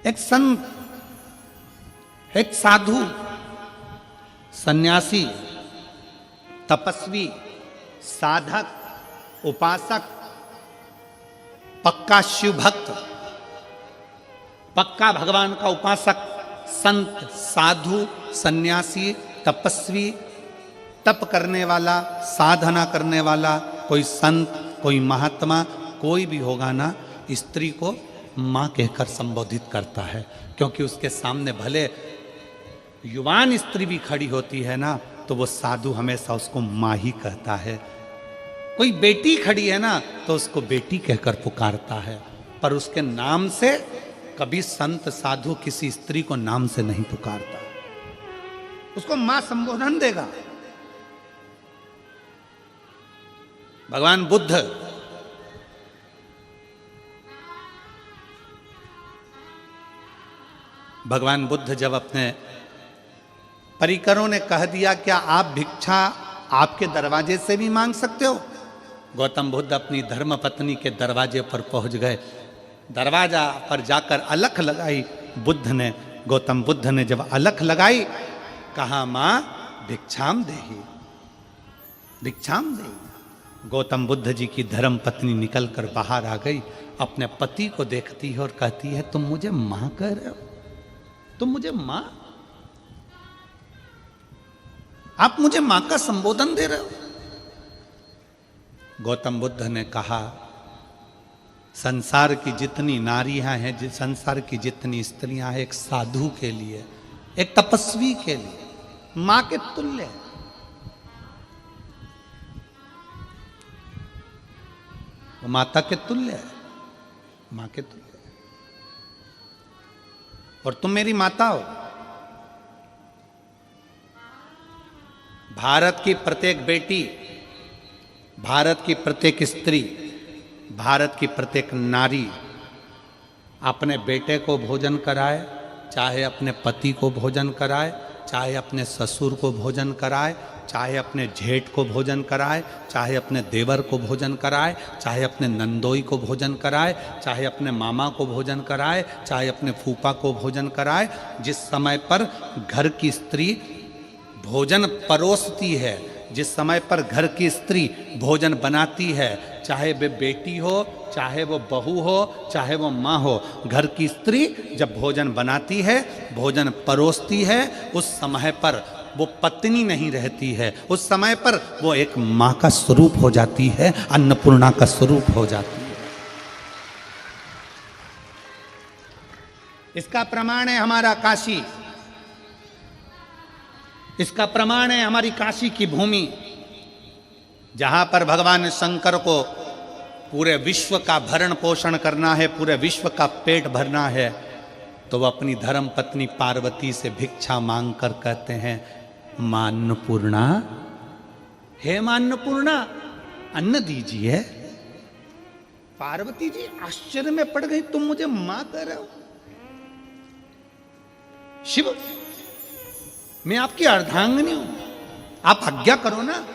एक संत, एक साधु, सन्यासी, तपस्वी, साधक, उपासक, पक्का शिव भक्त, पक्का भगवान का उपासक, संत, साधु, सन्यासी, तपस्वी, तप करने वाला, साधना करने वाला, कोई संत, कोई महात्मा, कोई भी होगा ना, स्त्री को मां कहकर संबोधित करता है। क्योंकि उसके सामने भले युवान स्त्री भी खड़ी होती है ना, तो वो साधु हमेशा उसको मां ही कहता है। कोई बेटी खड़ी है ना, तो उसको बेटी कहकर पुकारता है, पर उसके नाम से कभी संत साधु किसी स्त्री को नाम से नहीं पुकारता, उसको मां संबोधन देगा। भगवान बुद्ध जब अपने परिकरों ने कह दिया क्या आप भिक्षा आपके दरवाजे से भी मांग सकते हो, गौतम बुद्ध अपनी धर्म पत्नी के दरवाजे पर पहुंच गए। दरवाजा पर जाकर अलख लगाई गौतम बुद्ध ने जब अलख लगाई, कहा मां भिक्षाम देहि, भिक्षाम देहि। गौतम बुद्ध जी की धर्म पत्नी निकलकर बाहर आ गई, अपने पति को देखती है और कहती है तुम मुझे मां कह रहे हो, तुम मुझे मां, आप मुझे मां का संबोधन दे रहे हो। गौतम बुद्ध ने कहा संसार की जितनी नारियां हैं, संसार की जितनी स्त्रियां हैं, एक साधु के लिए, एक तपस्वी के लिए मां के तुल्य है। वो माता के तुल्य है, मां के तुल्य है। और तुम मेरी माता हो। भारत की प्रत्येक बेटी, भारत की प्रत्येक स्त्री, भारत की प्रत्येक नारी अपने बेटे को भोजन कराए, चाहे अपने पति को भोजन कराए, चाहे अपने ससुर को भोजन कराए, चाहे अपने जेठ को भोजन कराए, चाहे अपने देवर को भोजन कराए, चाहे अपने नंदोई को भोजन कराए, चाहे अपने मामा को भोजन कराए, चाहे अपने फूफा को भोजन कराए। जिस समय पर घर की स्त्री भोजन परोसती है, जिस समय पर घर की स्त्री भोजन बनाती है, चाहे वे बेटी हो, चाहे वो बहू हो, चाहे वो माँ हो, घर की स्त्री जब भोजन बनाती है, भोजन परोसती है, उस समय पर वो पत्नी नहीं रहती है, उस समय पर वो एक माँ का स्वरूप हो जाती है, अन्नपूर्णा का स्वरूप हो जाती है। इसका प्रमाण है हमारा काशी, इसका प्रमाण है हमारी काशी की भूमि, जहां पर भगवान शंकर को पूरे विश्व का भरण पोषण करना है, पूरे विश्व का पेट भरना है, तो वह अपनी धर्म पत्नी पार्वती से भिक्षा मांग कर कहते हैं मां अन्नपूर्णा, हे मां अन्नपूर्णा अन्न दीजिए। पार्वती जी आश्चर्य में पड़ गई, तुम मुझे मां कह रहे हो? शिव, मैं आपकी अर्धांगिनी हूं, आप आज्ञा करो ना।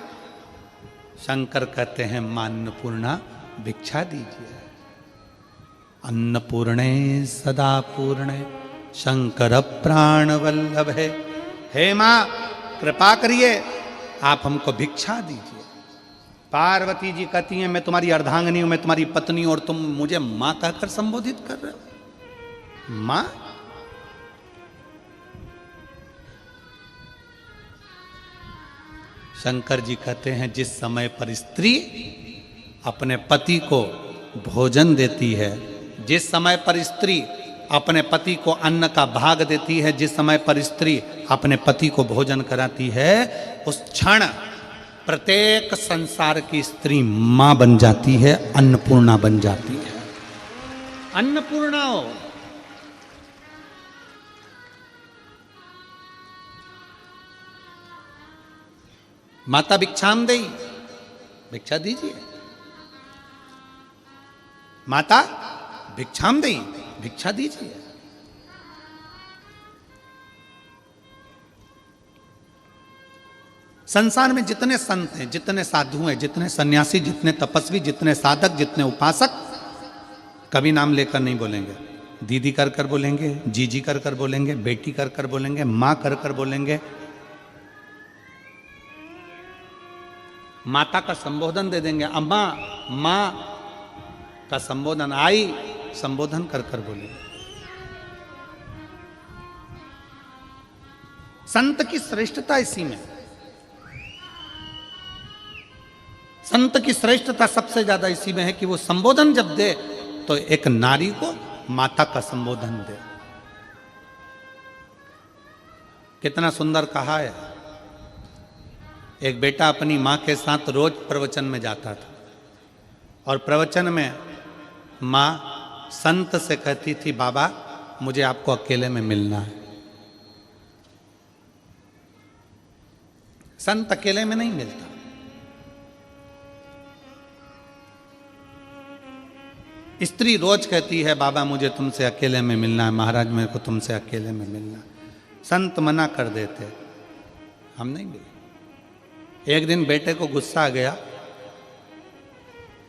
शंकर कहते हैं मां अन्नपूर्णा भिक्षा दीजिए। अन्नपूर्णे सदा पूर्णे शंकर प्राण वल्लभे, हे मां कृपा करिए, आप हमको भिक्षा दीजिए। पार्वती जी कहती हैं मैं तुम्हारी अर्धांगिनी हूं, मैं तुम्हारी पत्नी हूं, और तुम मुझे मां कहकर संबोधित कर रहे हो। मां, शंकर जी कहते हैं जिस समय पर स्त्री अपने पति को भोजन देती है, जिस समय पर स्त्री अपने पति को अन्न का भाग देती है, जिस समय पर स्त्री अपने पति को भोजन कराती है, उस क्षण प्रत्येक संसार की स्त्री मां बन जाती है, अन्नपूर्णा बन जाती है। अन्नपूर्णा हो। माता भिक्षाम देई, भिक्षा दीजिए। माता भिक्षाम देई, भिक्षा दीजिए। संसार में जितने संत हैं, जितने साधु हैं, जितने सन्यासी, जितने तपस्वी, जितने साधक, जितने उपासक, कभी नाम लेकर नहीं बोलेंगे दीदी कर कर बोलेंगे, जीजी कर कर बोलेंगे, बेटी कर कर बोलेंगे, माँ कर कर बोलेंगे। माता का संबोधन दे देंगे, अम्मा, माँ का संबोधन, आई संबोधन कर कर बोलेंगे। संत की श्रेष्ठता इसी में। संत की श्रेष्ठता सबसे ज्यादा इसी में है कि वो संबोधन जब दे तो एक नारी को माता का संबोधन दे। कितना सुंदर कहा है। एक बेटा अपनी मां के साथ रोज प्रवचन में जाता था और प्रवचन में मां संत से कहती थी, बाबा मुझे आपको अकेले में मिलना है। संत अकेले में नहीं मिलता। स्त्री रोज कहती है, बाबा मुझे तुमसे अकेले में मिलना है, महाराज मेरे को तुमसे अकेले में मिलना है। संत मना कर देते, हम नहीं मिले। एक दिन बेटे को गुस्सा आ गया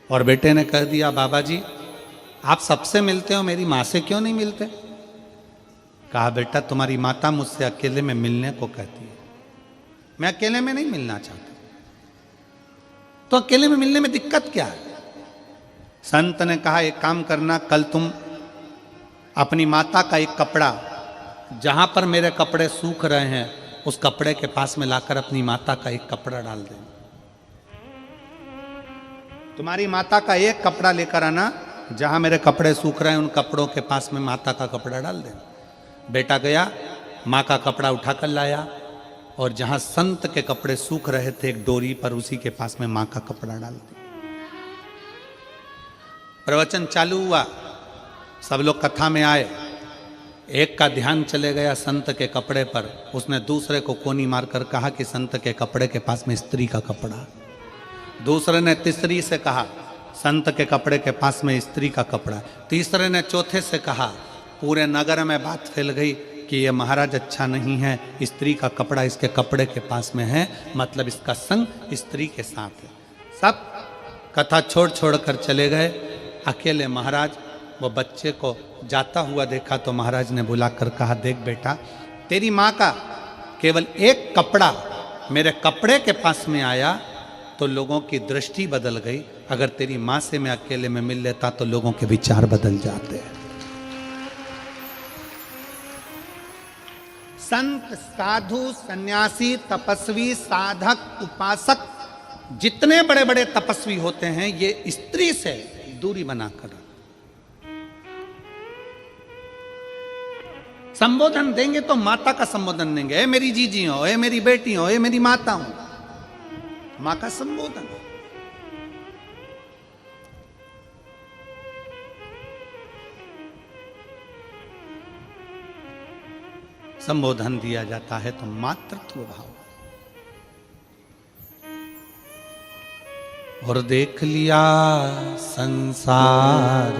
और बेटे ने कह दिया, बाबा जी आप सबसे मिलते हो, मेरी माँ से क्यों नहीं मिलते? कहा, बेटा तुम्हारी माता मुझसे अकेले में मिलने को कहती है, मैं अकेले में नहीं मिलना चाहता। तो अकेले में मिलने में दिक्कत क्या है? संत ने कहा, एक काम करना, कल तुम अपनी माता का एक कपड़ा, जहां पर मेरे कपड़े सूख रहे हैं उस कपड़े के पास में लाकर अपनी माता का एक कपड़ा डाल देना। तुम्हारी माता का एक कपड़ा लेकर आना, जहां मेरे कपड़े सूख रहे हैं उन कपड़ों के पास में माता का कपड़ा डाल देना। बेटा गया, माँ का कपड़ा उठाकर लाया और जहां संत के कपड़े सूख रहे थे एक डोरी पर, उसी के पास में माँ का कपड़ा डाल दिया। प्रवचन चालू हुआ, सब लोग कथा में आए। एक का ध्यान चले गया संत के कपड़े पर, उसने दूसरे को कोनी मारकर कहा कि संत के कपड़े के पास में स्त्री का कपड़ा। दूसरे ने तीसरी से कहा, संत के कपड़े के पास में स्त्री का कपड़ा। तीसरे ने चौथे से कहा, पूरे नगर में बात फैल गई कि ये महाराज अच्छा नहीं है, स्त्री का कपड़ा इसके कपड़े के पास में है, मतलब इसका संग स्त्री के साथ है। सब कथा छोड़ छोड़ कर चले गए। अकेले महाराज वो बच्चे को जाता हुआ देखा तो महाराज ने बुलाकर कहा, देख बेटा, तेरी माँ का केवल एक कपड़ा मेरे कपड़े के पास में आया तो लोगों की दृष्टि बदल गई। अगर तेरी माँ से मैं अकेले में मिल लेता तो लोगों के विचार बदल जाते हैं। संत, साधु, सन्यासी, तपस्वी, साधक, उपासक, जितने बड़े बड़े तपस्वी होते हैं ये स्त्री से दूरी बनाकर संबोधन देंगे तो माता का संबोधन देंगे, ए मेरी जीजी हो, ए मेरी बेटी हो, ए मेरी माता हो, मां का संबोधन। संबोधन दिया जाता है तो मातृत्व भाव। और देख लिया संसार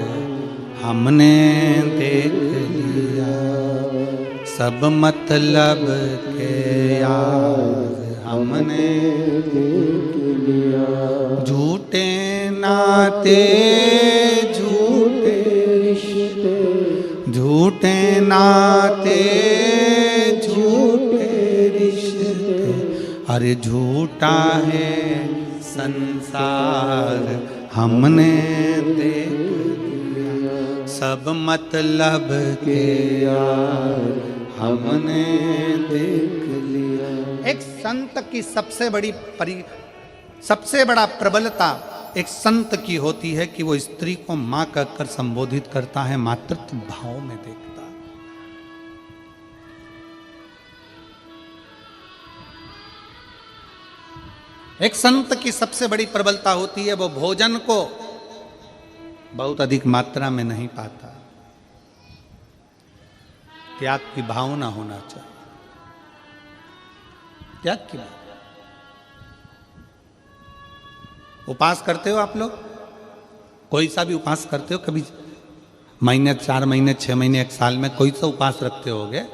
हमने देख लिया, सब मतलब के यार हमने देख लिया। झूठे नाते झूठे रिश्ते, झूठे नाते झूठे रिश्ते, अरे झूठा है संसार हमने देख लिया, सब मतलब के यार हमने देख लिया। एक संत की सबसे बड़ा प्रबलता एक संत की होती है कि वो स्त्री को मां कहकर संबोधित करता है, मातृत्व भाव में देखता। एक संत की सबसे बड़ी प्रबलता होती है वो भोजन को बहुत अधिक मात्रा में नहीं पाता, त्याग की भावना होना चाहिए। त्याग की भावना। उपास करते हो आप लोग? कोई सा भी उपास करते हो? कभी महीने, 4 महीने, 6 महीने, 1 साल में कोई सा उपास रखते होगे?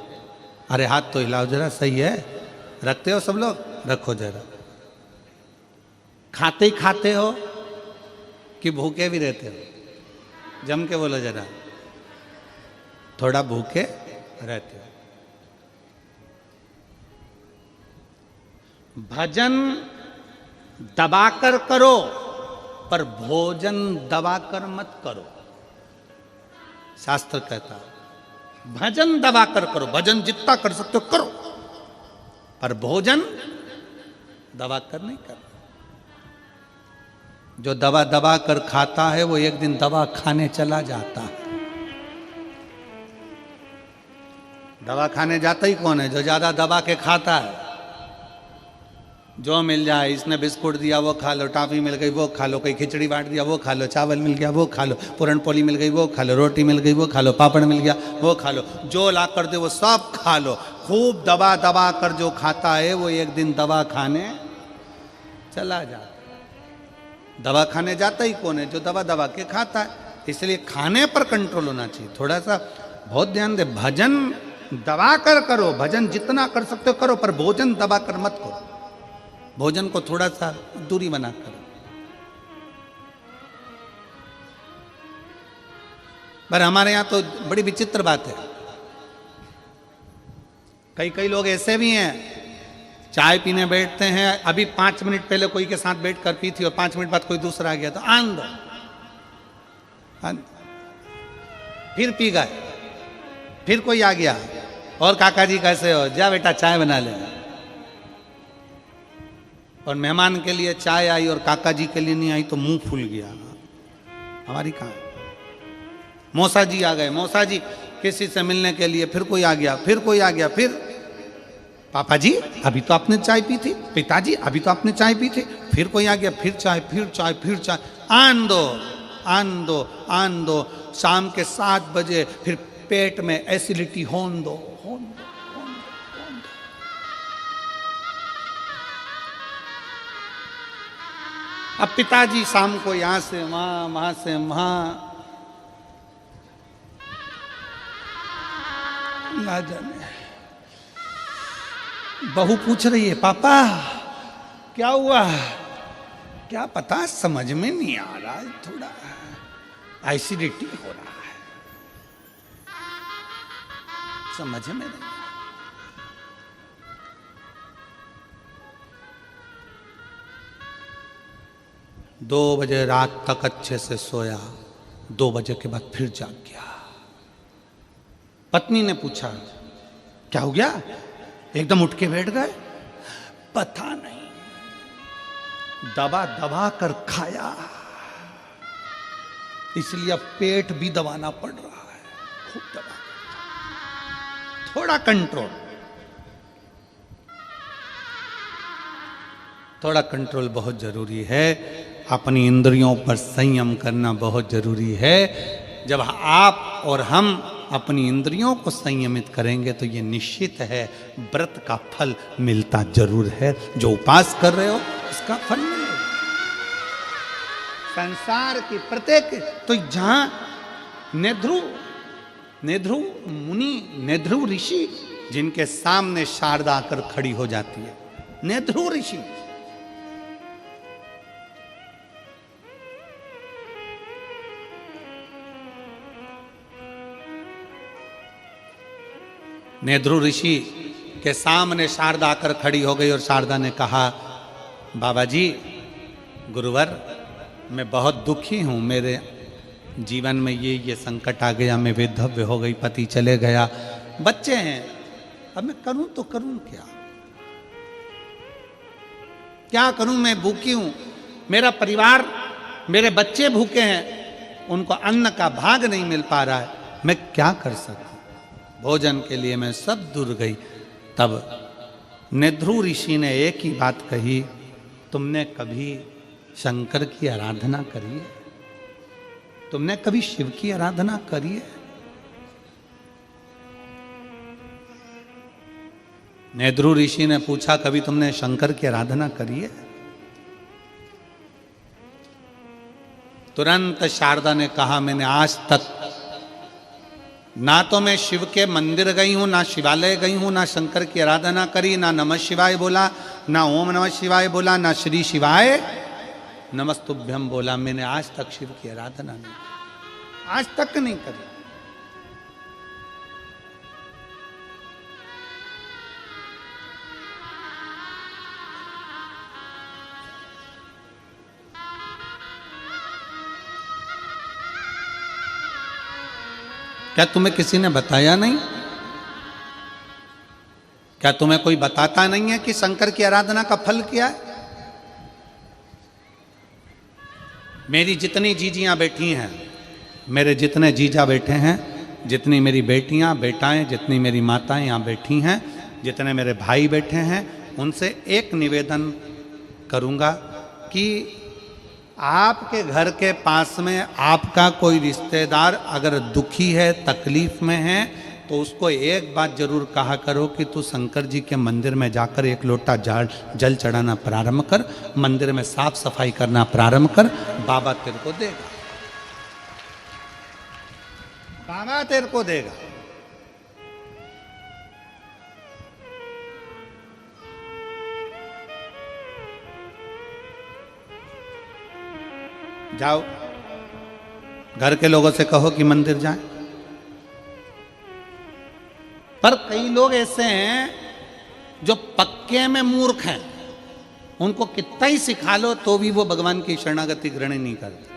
अरे हाथ तो हिलाओ जरा, सही है? रखते हो सब लोग? रखो जरा। खाते ही खाते हो कि भूखे भी रहते हो? जम के बोलो जरा। थोड़ा भूखे रहते हो। भजन दबाकर करो, पर भोजन दबाकर मत करो। शास्त्र कहता है भजन दबाकर करो, भजन जितना कर सकते हो करो, पर भोजन दबाकर नहीं करो। जो दबा दबा कर खाता है वो एक दिन दवा खाने चला जाता है। दवा खाने जाता ही कौन है? जो ज्यादा दबा के खाता है। जो मिल जाए, इसने बिस्कुट दिया वो खा लो, टॉफी मिल गई वो खा लो, कोई खिचड़ी बांट दिया वो खा लो, चावल मिल गया वो खा लो, पूरन पोली मिल गई वो खा लो, रोटी मिल गई वो खा लो, पापड़ मिल गया वो खा लो, जो ला कर दे वो सब खा लो। खूब दबा दबा कर जो खाता है वो एक दिन दवा खाने चला जाता है। दवा खाने जाता ही कौन है? जो दवा दबा के खाता है। इसलिए खाने पर कंट्रोल होना चाहिए। थोड़ा सा बहुत ध्यान दे। भजन दबा कर करो, भजन जितना कर सकते हो करो, पर भोजन दबा कर मत करो। भोजन को थोड़ा सा दूरी बना करो। पर हमारे यहां तो बड़ी विचित्र बात है। कई लोग ऐसे भी हैं, चाय पीने बैठते हैं, अभी 5 मिनट पहले कोई के साथ बैठ कर पी थी और 5 मिनट बाद कोई दूसरा आ गया तो आन दो, फिर पी गए, फिर कोई आ गया, और काका जी कैसे हो, जा बेटा चाय बना ले। और मेहमान के लिए चाय आई और काका जी के लिए नहीं आई तो मुंह फूल गया। हमारी कहां? मौसा जी आ गए, मौसा जी किसी से मिलने के लिए, फिर कोई आ गया, फिर कोई आ गया, फिर पापा जी अभी तो आपने चाय पी थी, पिताजी अभी तो आपने चाय पी थी, फिर कोई आ गया, फिर चाय, फिर चाय, फिर चाय। आन दो, आन दो, आन दो। शाम के 7 बजे फिर पेट में एसिडिटी होन दो, होन दो, होन दो, होन दो। अब पिताजी शाम को यहां से वहां, वहां से वहां, ना जाने। बहू पूछ रही है पापा क्या हुआ? क्या पता, समझ में नहीं आ रहा है, थोड़ा एसिडिटी हो रहा है, समझ में नहीं। 2 बजे रात तक अच्छे से सोया, 2 बजे के बाद फिर जाग गया। पत्नी ने पूछा क्या हो गया, एकदम उठ के बैठ गए? पता नहीं, दबा दबा कर खाया, इसलिए अब पेट भी दबाना पड़ रहा है, खूब दबा। थोड़ा कंट्रोल, थोड़ा कंट्रोल बहुत जरूरी है। अपनी इंद्रियों पर संयम करना बहुत जरूरी है। जब आप और हम अपनी इंद्रियों को संयमित करेंगे तो ये निश्चित है व्रत का फल मिलता जरूर है। जो उपास कर रहे हो उसका फल मिलेगा। संसार की प्रत्येक, तो जहां नेध्रु मुनि, नेध्रु ऋषि, जिनके सामने शारदा आकर खड़ी हो जाती है, नेध्रु ऋषि, नेध्रु ऋषि के सामने शारदा आकर खड़ी हो गई और शारदा ने कहा बाबा जी, गुरुवर, मैं बहुत दुखी हूँ, मेरे जीवन में ये संकट आ गया, मैं विधव्य हो गई, पति चले गया, बच्चे हैं, अब मैं करूँ तो करूँ क्या? क्या करूँ? मैं भूखी हूँ, मेरा परिवार, मेरे बच्चे भूखे हैं, उनको अन्न का भाग नहीं मिल पा रहा है, मैं क्या कर सकूँ? भोजन के लिए मैं सब दूर गई। तब नेध्रु ऋषि ने एक ही बात कही, तुमने कभी शंकर की आराधना करी है? तुमने कभी शिव की आराधना करी है? नेध्रु ऋषि ने पूछा, कभी तुमने शंकर की आराधना करी है? तुरंत शारदा ने कहा, मैंने आज तक ना तो मैं शिव के मंदिर गई हूं, ना शिवालय गई हूं, ना शंकर की आराधना करी, ना नमः शिवाय बोला, ना ओम नमः शिवाय बोला, ना श्री शिवाय नमस्तुभ्यम बोला। मैंने आज तक शिव की आराधना नहीं की, आज तक नहीं करी। क्या तुम्हें किसी ने बताया नहीं? क्या तुम्हें कोई बताता नहीं है कि शंकर की आराधना का फल क्या है? मेरी जितनी जीजियां बैठी हैं, मेरे जितने जीजा बैठे हैं, जितनी मेरी बेटियां बेटाएं, जितनी मेरी माताएं यहाँ बैठी हैं, जितने मेरे भाई बैठे हैं, उनसे एक निवेदन करूंगा कि आपके घर के पास में आपका कोई रिश्तेदार अगर दुखी है, तकलीफ में है, तो उसको एक बात जरूर कहा करो कि तू शंकर जी के मंदिर में जाकर एक लोटा जल चढ़ाना प्रारंभ कर, मंदिर में साफ सफाई करना प्रारंभ कर, बाबा तेरे को देगा, बाबा तेरे को देगा। जाओ, घर के लोगों से कहो कि मंदिर जाएं। पर कई लोग ऐसे हैं जो पक्के में मूर्ख हैं, उनको कितना ही सिखा लो तो भी वो भगवान की शरणागति ग्रहण नहीं करते।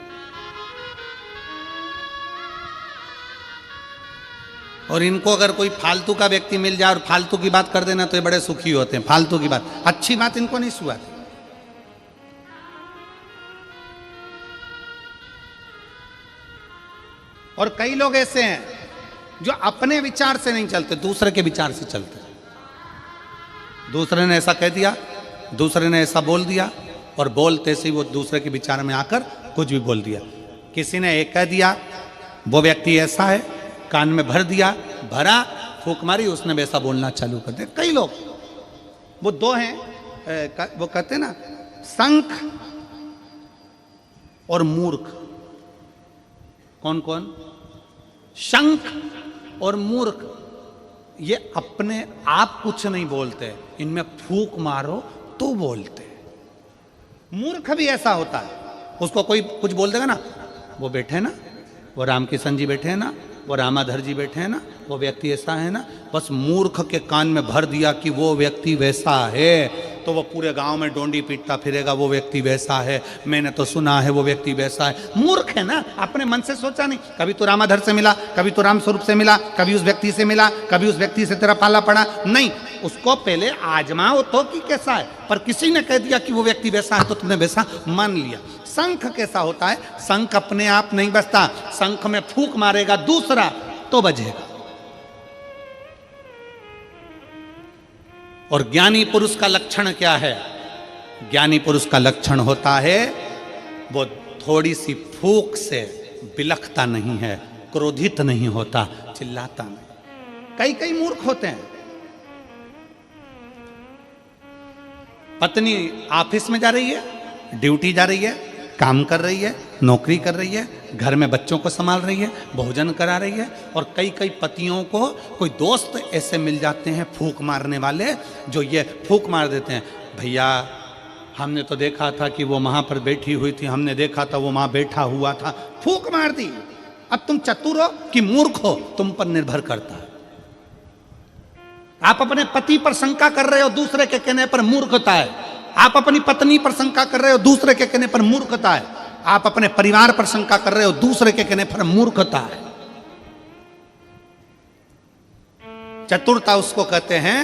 और इनको अगर कोई फालतू का व्यक्ति मिल जाए और फालतू की बात कर देना तो ये बड़े सुखी होते हैं। फालतू की बात, अच्छी बात इनको नहीं सुहाती। और कई लोग ऐसे हैं जो अपने विचार से नहीं चलते, दूसरे के विचार से चलते। दूसरे ने ऐसा कह दिया, दूसरे ने ऐसा बोल दिया, और बोलते से ही वो दूसरे के विचार में आकर कुछ भी बोल दिया। किसी ने एक कह दिया, वो व्यक्ति ऐसा है, कान में भर दिया, भरा, फूंक मारी, उसने वैसा बोलना चालू कर दिया। कई लोग, वो दो हैं, वो कहते हैं ना, संख और मूर्ख। कौन कौन? शंख और मूर्ख। ये अपने आप कुछ नहीं बोलते, इनमें फूंक मारो तो बोलते। मूर्ख भी ऐसा होता है, उसको कोई कुछ बोल देगा ना, वो बैठे हैं ना, वो रामकिशन जी बैठे हैं ना, वो रामाधर जी बैठे हैं ना, वो व्यक्ति ऐसा है ना, बस मूर्ख के कान में भर दिया कि वो व्यक्ति वैसा है, तो वो पूरे गांव में डोंडी पीटता फिरेगा, वो व्यक्ति वैसा है, मैंने तो सुना है वो व्यक्ति वैसा है। मूर्ख है ना, अपने मन से सोचा नहीं। कभी तो रामाधर से मिला, कभी तो राम स्वरूप से मिला, कभी उस व्यक्ति से मिला, कभी उस व्यक्ति से तेरा पाला पड़ा नहीं। उसको पहले आजमाओ तो कि कैसा है। पर किसी ने कह दिया कि वो व्यक्ति वैसा है तो तुमने वैसा मान लिया। शंख कैसा होता है? शंख अपने आप नहीं बजता, शंख में फूंक मारेगा दूसरा तो बजेगा। और ज्ञानी पुरुष का लक्षण क्या है? ज्ञानी पुरुष का लक्षण होता है वो थोड़ी सी फूंक से बिलखता नहीं है, क्रोधित नहीं होता, चिल्लाता नहीं। कई कई मूर्ख होते हैं। पत्नी ऑफिस में जा रही है, ड्यूटी जा रही है, काम कर रही है, नौकरी कर रही है, घर में बच्चों को संभाल रही है, भोजन करा रही है, और कई कई पतियों को कोई दोस्त ऐसे मिल जाते हैं फूंक मारने वाले, जो ये फूंक मार देते हैं, भैया हमने तो देखा था कि वो वहां पर बैठी हुई थी, हमने देखा था वो वहां बैठा हुआ था, फूंक मार दी। अब तुम चतुर हो कि मूर्ख हो, तुम पर निर्भर करता है। आप अपने पति पर शंका कर रहे हो, दूसरे के कहने पर मूर्खता है। आप अपनी पत्नी पर शंका कर रहे हो, दूसरे के कहने पर मूर्खता है। आप अपने परिवार पर शंका कर रहे हो, दूसरे के कहने पर मूर्खता है। चतुरता उसको कहते हैं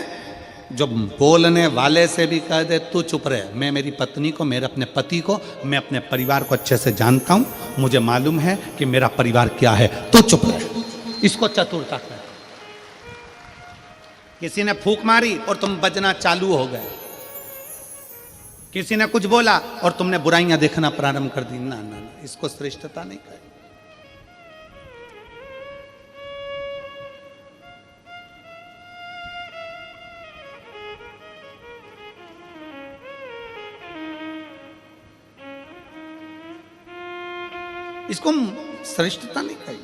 जो बोलने वाले से भी कह दे तू चुप रहे, मैं मेरी पत्नी को, मेरे अपने पति को, मैं अपने परिवार को अच्छे से जानता हूं, मुझे मालूम है कि मेरा परिवार क्या है, तू चुप रहे। इसको चतुरता कहते हैं। किसी ने फूंक मारी और तुम बजना चालू हो गए, किसी ने कुछ बोला और तुमने बुराइयां देखना प्रारंभ कर दी, ना ना ना, इसको श्रेष्ठता नहीं कहे। इसको श्रेष्ठता नहीं कही।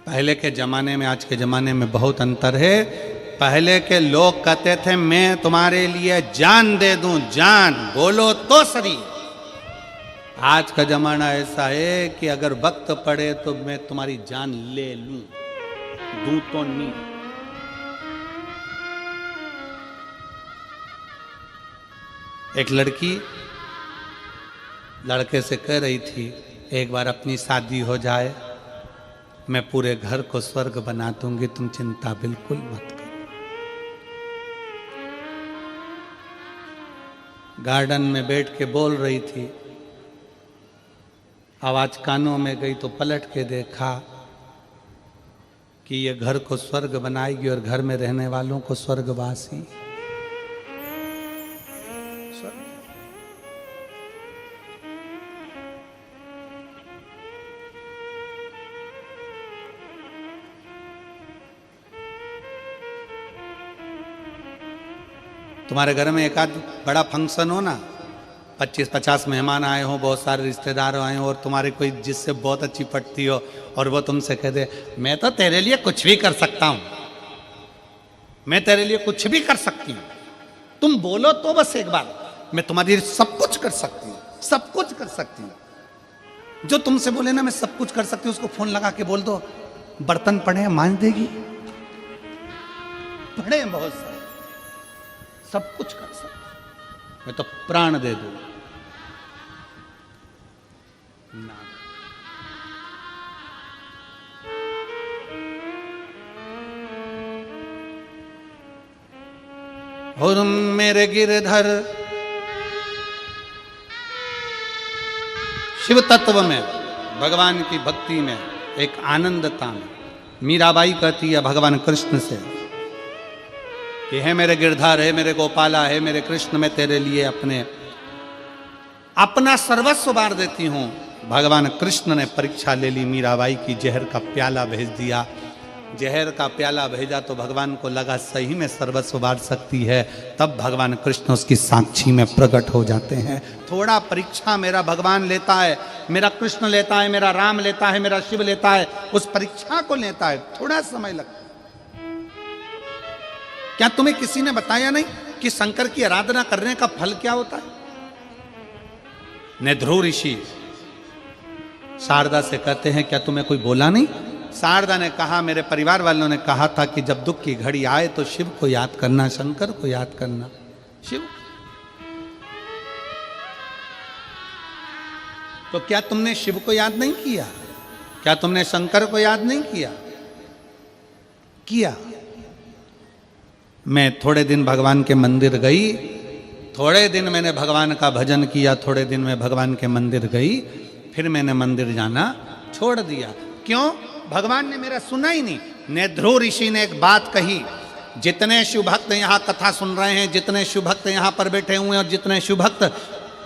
पहले के जमाने में आज के जमाने में बहुत अंतर है। पहले के लोग कहते थे मैं तुम्हारे लिए जान दे दूं, जान बोलो तो सही। आज का जमाना ऐसा है कि अगर वक्त पड़े तो मैं तुम्हारी जान ले लूं, दूं तो नहीं। एक लड़की लड़के से कह रही थी एक बार अपनी शादी हो जाए मैं पूरे घर को स्वर्ग बना दूंगी, तुम चिंता बिल्कुल मत करो। गार्डन में बैठ के बोल रही थी, आवाज कानों में गई तो पलट के देखा कि ये घर को स्वर्ग बनाएगी और घर में रहने वालों को स्वर्गवासी। तुम्हारे घर में एक आध बड़ा फंक्शन हो ना, 25-50 मेहमान आए हो, बहुत सारे रिश्तेदार आए हो, और तुम्हारी कोई जिससे बहुत अच्छी पटती हो और वो तुमसे कह दे मैं तो तेरे लिए कुछ भी कर सकता हूं, मैं तेरे लिए कुछ भी कर सकती हूं, तुम बोलो तो बस एक बार, मैं तुम्हारे लिए सब कुछ कर सकती हूं, सब कुछ कर सकती हूं। जो तुमसे बोले ना मैं सब कुछ कर सकती हूं, उसको फोन लगा के बोल दो बर्तन पड़े हैं मांज देगी, पड़े हैं बहुत सारे, सब कुछ कर सकती, मैं तो प्राण दे दूं ना। और मेरे गिरधर शिव तत्व में, भगवान की भक्ति में, एक आनंदता में, मीराबाई कहती है भगवान कृष्ण से कि है मेरे गिरधर, है मेरे गोपाला, है मेरे कृष्ण, मैं तेरे लिए अपना सर्वस्व वार देती हूं। भगवान कृष्ण ने परीक्षा ले ली मीराबाई की, जहर का प्याला भेज दिया। जहर का प्याला भेजा तो भगवान को लगा सही में सर्वस्व वार सकती है, तब भगवान कृष्ण उसकी साक्षी में प्रकट हो जाते हैं। थोड़ा परीक्षा मेरा भगवान लेता है, मेरा कृष्ण लेता है, मेरा राम लेता है, मेरा शिव लेता है, उस परीक्षा को लेता है, थोड़ा समय लगता है। क्या तुम्हें किसी ने बताया नहीं कि शंकर की आराधना करने का फल क्या होता है? नेध्रु ऋषि शारदा से कहते हैं क्या तुम्हें कोई बोला नहीं? शारदा ने कहा मेरे परिवार वालों ने कहा था कि जब दुख की घड़ी आए तो शिव को याद करना, शंकर को याद करना। शिव, तो क्या तुमने शिव को याद नहीं किया? क्या तुमने शंकर को याद नहीं किया? किया। मैं थोड़े दिन भगवान के मंदिर गई, थोड़े दिन मैंने भगवान का भजन किया, थोड़े दिन मैं भगवान के मंदिर गई, फिर मैंने मंदिर जाना छोड़ दिया। क्यों? भगवान ने मेरा सुना ही नहीं। नेध्रु ऋषि ने एक बात कही, जितने शिव भक्त यहाँ कथा सुन रहे हैं, जितने शिव भक्त यहाँ पर बैठे हुए हैं और जितने शिव भक्त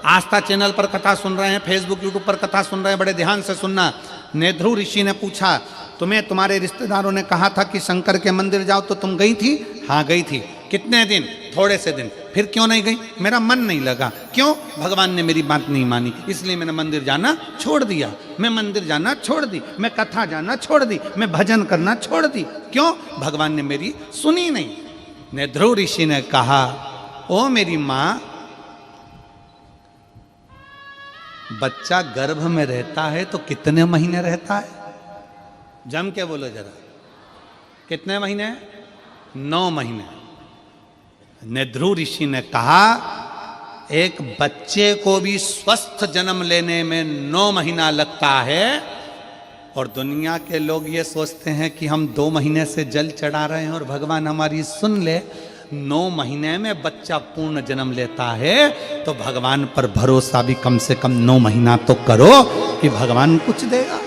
आस्था चैनल पर कथा सुन रहे हैं, फेसबुक यूट्यूब पर कथा सुन रहे हैं, बड़े ध्यान से सुनना। नेध्रु ऋषि ने पूछा तुम्हें तुम्हारे रिश्तेदारों ने कहा था कि शंकर के मंदिर जाओ तो तुम गई थी? हाँ गई थी। कितने दिन? थोड़े से दिन। फिर क्यों नहीं गई? मेरा मन नहीं लगा। क्यों? भगवान ने मेरी बात नहीं मानी, इसलिए मैंने मंदिर जाना छोड़ दिया। मैं मंदिर जाना छोड़ दी, मैं कथा जाना छोड़ दी, मैं भजन करना छोड़ दी। क्यों? भगवान ने मेरी सुनी नहीं। नेध्रु ऋषि ने कहा ओ मेरी माँ, बच्चा गर्भ में रहता है तो कितने महीने रहता है? जम के बोलो जरा, कितने महीने? 9 महीने। नेध्रु ऋषि ने कहा एक बच्चे को भी स्वस्थ जन्म लेने में 9 महीना लगता है, और दुनिया के लोग ये सोचते हैं कि हम 2 महीने से जल चढ़ा रहे हैं और भगवान हमारी सुन ले। 9 महीने में बच्चा पूर्ण जन्म लेता है, तो भगवान पर भरोसा भी कम से कम 9 महीना तो करो कि भगवान कुछ देगा।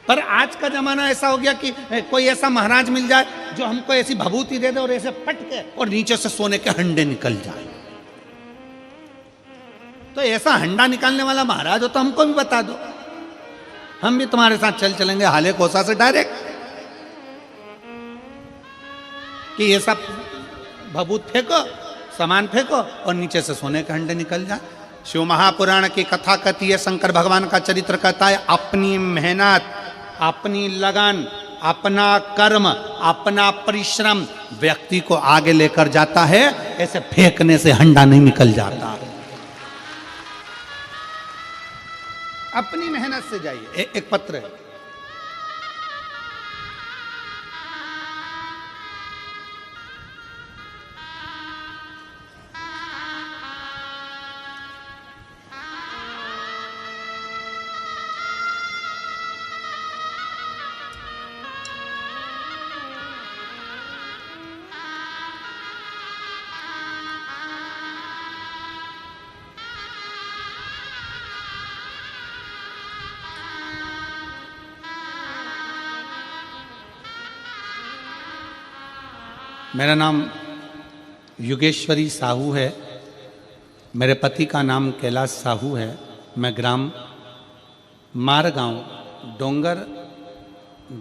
पर आज का जमाना ऐसा हो गया कि कोई ऐसा महाराज मिल जाए जो हमको ऐसी भभूति दे दे और ऐसे पटके और नीचे से सोने के हंडे निकल जाए। तो ऐसा हंडा निकालने वाला महाराज हो तो हमको भी बता दो, हम भी तुम्हारे साथ चलेंगे हाले कोसा से डायरेक्ट, कि ये सब भभूत फेंको, सामान फेंको और नीचे से सोने के हंडे निकल जाए। शिव महापुराण की कथा कहती है, शंकर भगवान का चरित्र कहता है, अपनी मेहनत, अपनी लगन, अपना कर्म, अपना परिश्रम व्यक्ति को आगे लेकर जाता है, ऐसे फेंकने से हंडा नहीं निकल जाता। अपनी मेहनत से जाइए। एक पत्र है, मेरा नाम युगेश्वरी साहू है। मेरे पति का नाम कैलाश साहू है। मैं ग्राम मारगांव, डोंगर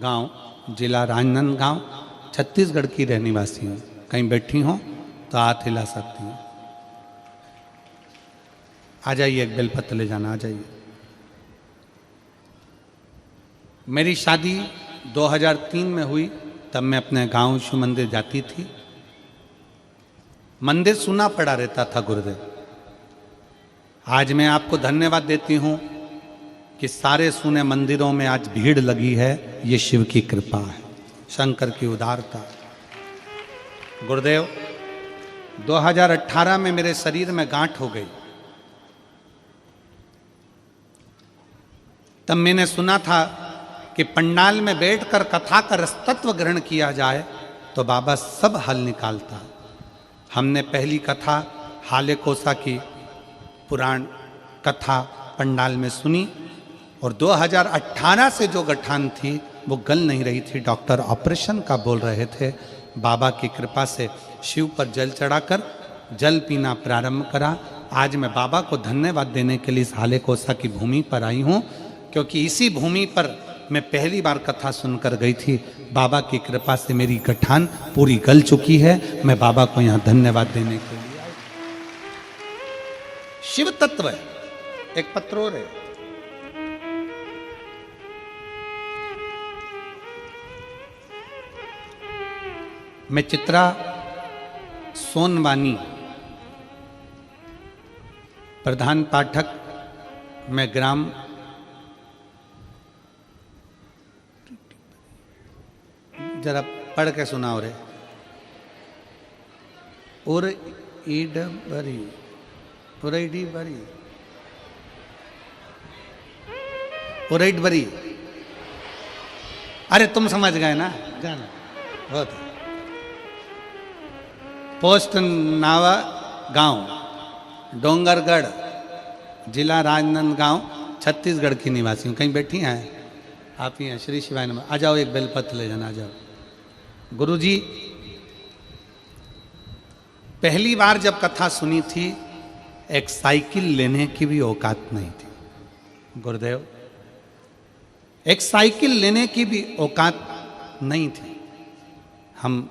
गांव, जिला राजनांदगांव, छत्तीसगढ़ की रहने वासी हूँ। कहीं बैठी हो तो हाथ हिला सकती हूँ। आ जाइए, एक बेलपत्र ले जाना, आ जाइए। मेरी शादी 2003 में हुई। तब मैं अपने गांव शिव मंदिर जाती थी। मंदिर सुना पड़ा रहता था गुरुदेव। आज मैं आपको धन्यवाद देती हूं कि सारे सुने मंदिरों में आज भीड़ लगी है। ये शिव की कृपा है, शंकर की उदारता। गुरुदेव, 2018 में मेरे शरीर में गांठ हो गई। तब मैंने सुना था कि पंडाल में बैठकर कथा का रसतत्व ग्रहण किया जाए तो बाबा सब हल निकालता। हमने पहली कथा हाले कोसा की पुराण कथा पंडाल में सुनी और 2018 से जो गठान थी वो गल नहीं रही थी। डॉक्टर ऑपरेशन का बोल रहे थे। बाबा की कृपा से शिव पर जल चढ़ाकर जल पीना प्रारंभ करा। आज मैं बाबा को धन्यवाद देने के लिए इस हाले कोसा की भूमि पर आई हूँ, क्योंकि इसी भूमि पर मैं पहली बार कथा सुनकर गई थी। बाबा की कृपा से मेरी गठान पूरी गल चुकी है। मैं बाबा को यहाँ धन्यवाद देने के लिए आई। शिव तत्व है। एक पत्र और है। मैं चित्रा सोनवानी, प्रधान पाठक, मैं ग्राम जरा पढ़ के सुनाओ रे। और ईड बरी, उरईडी बरी, उरईड बरी। अरे तुम समझ गए ना, जाना बहुत। पोस्ट नावा गांव, डोंगरगढ़, जिला राजनांदगांव, छत्तीसगढ़ की निवासी हूँ। कहीं बैठी हैं आप? ही हैं। श्री शिवाय नमः। आ जाओ, एक बेलपत्र ले जाना, आ जाओ। गुरुजी, पहली बार जब कथा सुनी थी, एक साइकिल लेने की भी औकात नहीं थी। गुरुदेव, एक साइकिल लेने की भी औकात नहीं थी। हम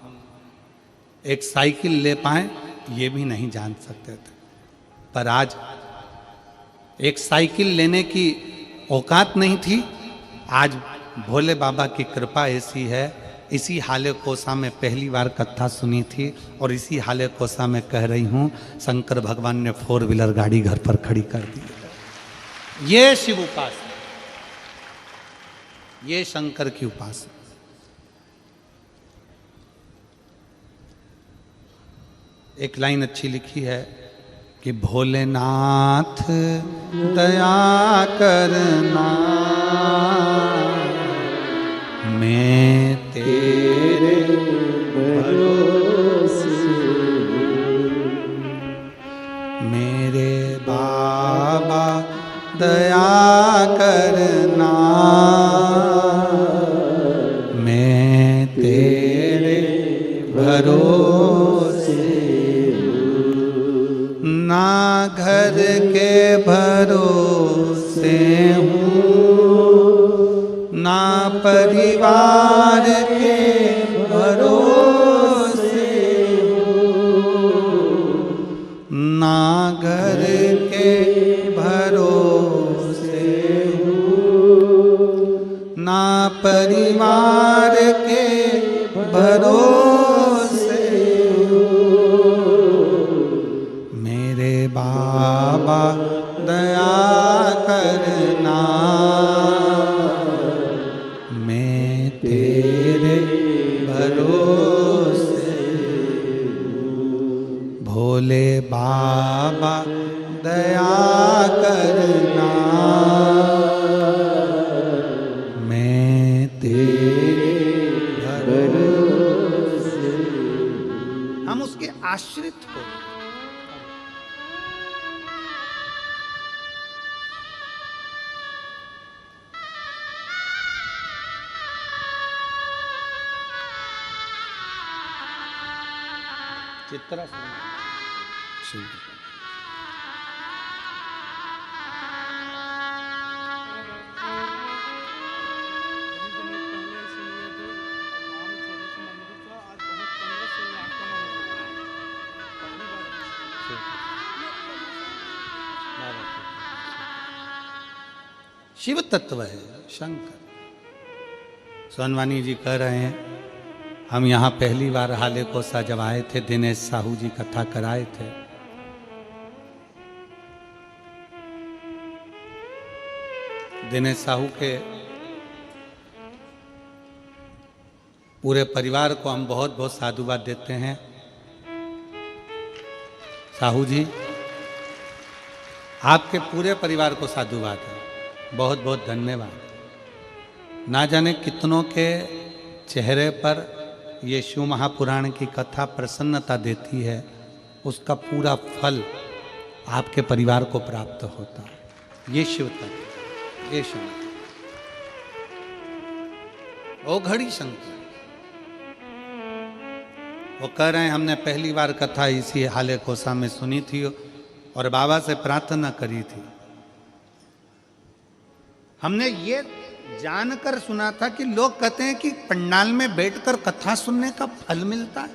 एक साइकिल ले पाए ये भी नहीं जान सकते थे। पर आज एक साइकिल लेने की औकात नहीं थी। आज भोले बाबा की कृपा ऐसी है। इसी हाले कोसा में पहली बार कथा सुनी थी और इसी हाले कोसा में कह रही हूँ, शंकर भगवान ने 4 व्हीलर गाड़ी घर पर खड़ी कर दी। ये शिव उपासना, ये शंकर की उपासना। एक लाइन अच्छी लिखी है कि भोलेनाथ दया करना, मैं तेरे भरोसे, मेरे बाबा दया करना, मैं तेरे भरोसे, ना घर के भरोसे हूँ, ना परिवार के भरोसे हूँ, ना घर के भरोसे हूँ, ना परिवार के भरोसे हूँ, मेरे बाबा दया करना, मैं तेरे भरोसे, भोले बाबा दया करना, मैं तेरे भरोसे। हम उसके आश्रित हो। चित्रा शिव शिव तत्व है शंकर। सोनवानी जी कह रहे हैं हम यहाँ पहली बार हाले कोसा जब आए थे, दिनेश साहू जी कथा कराए थे। दिनेश साहू के पूरे परिवार को हम बहुत बहुत साधुवाद देते हैं। साहू जी आपके पूरे परिवार को साधुवाद है, बहुत बहुत धन्यवाद। ना जाने कितनों के चेहरे पर ये शिव महापुराण की कथा प्रसन्नता देती है, उसका पूरा फल आपके परिवार को प्राप्त होता है। ये शिव तत्व, ये शिव ओ घड़ी शंकर। वो कह रहे हैं हमने पहली बार कथा इसी हाले कोसा में सुनी थी और बाबा से प्रार्थना करी थी। हमने ये जानकर सुना था कि लोग कहते हैं कि पंडाल में बैठकर कथा सुनने का फल मिलता है।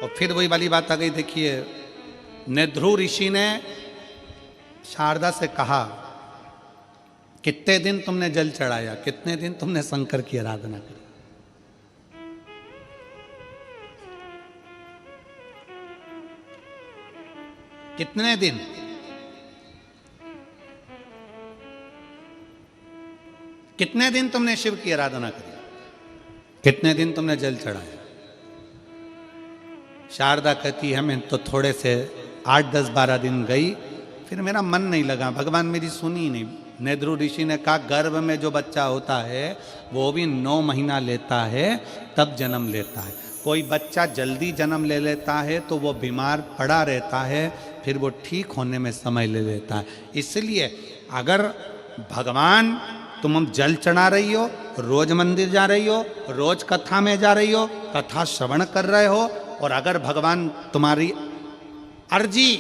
और फिर वही वाली बात आ गई। देखिए नेध्रु ऋषि ने शारदा से कहा कितने दिन तुमने जल चढ़ाया, कितने दिन तुमने शंकर की आराधना करी। कितने दिन? कितने दिन तुमने शिव की आराधना करी, कितने दिन तुमने जल चढ़ाया। शारदा कहती है मैं तो थोड़े से 8, 10, 12 दिन गई, फिर मेरा मन नहीं लगा, भगवान मेरी सुनी ही नहीं। नेध्रु ऋषि ने कहा गर्भ में जो बच्चा होता है वो भी 9 महीना लेता है तब जन्म लेता है। कोई बच्चा जल्दी जन्म ले लेता है तो वो बीमार पड़ा रहता है, फिर वो ठीक होने में समय ले लेता है। इसलिए अगर भगवान तुम जल चढ़ा रही हो, रोज मंदिर जा रही हो, रोज कथा में जा रही हो, कथा श्रवण कर रहे हो, और अगर भगवान तुम्हारी अर्जी,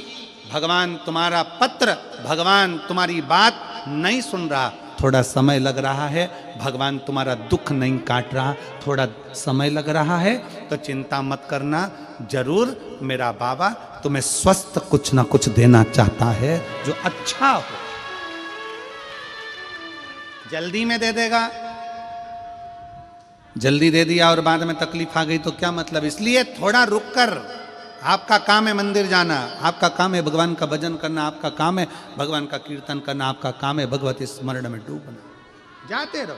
भगवान तुम्हारा पत्र, भगवान तुम्हारी बात नहीं सुन रहा, थोड़ा समय लग रहा है, भगवान तुम्हारा दुख नहीं काट रहा, थोड़ा समय लग रहा है, तो चिंता मत करना, जरूर मेरा बाबा तुम्हें स्वस्थ कुछ ना कुछ देना चाहता है जो अच्छा हो। जल्दी में दे देगा, जल्दी दे दिया और बाद में तकलीफ आ गई तो क्या मतलब। इसलिए थोड़ा रुक कर, आपका काम है मंदिर जाना, आपका काम है भगवान का भजन करना, आपका काम है भगवान का कीर्तन करना, आपका काम है भगवती स्मरण में डूबना, जाते रहो।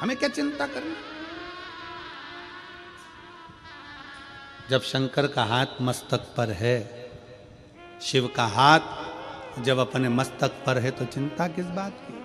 हमें क्या चिंता करना। जब शंकर का हाथ मस्तक पर है, शिव का हाथ जब अपने मस्तक पर है, तो चिंता किस बात की।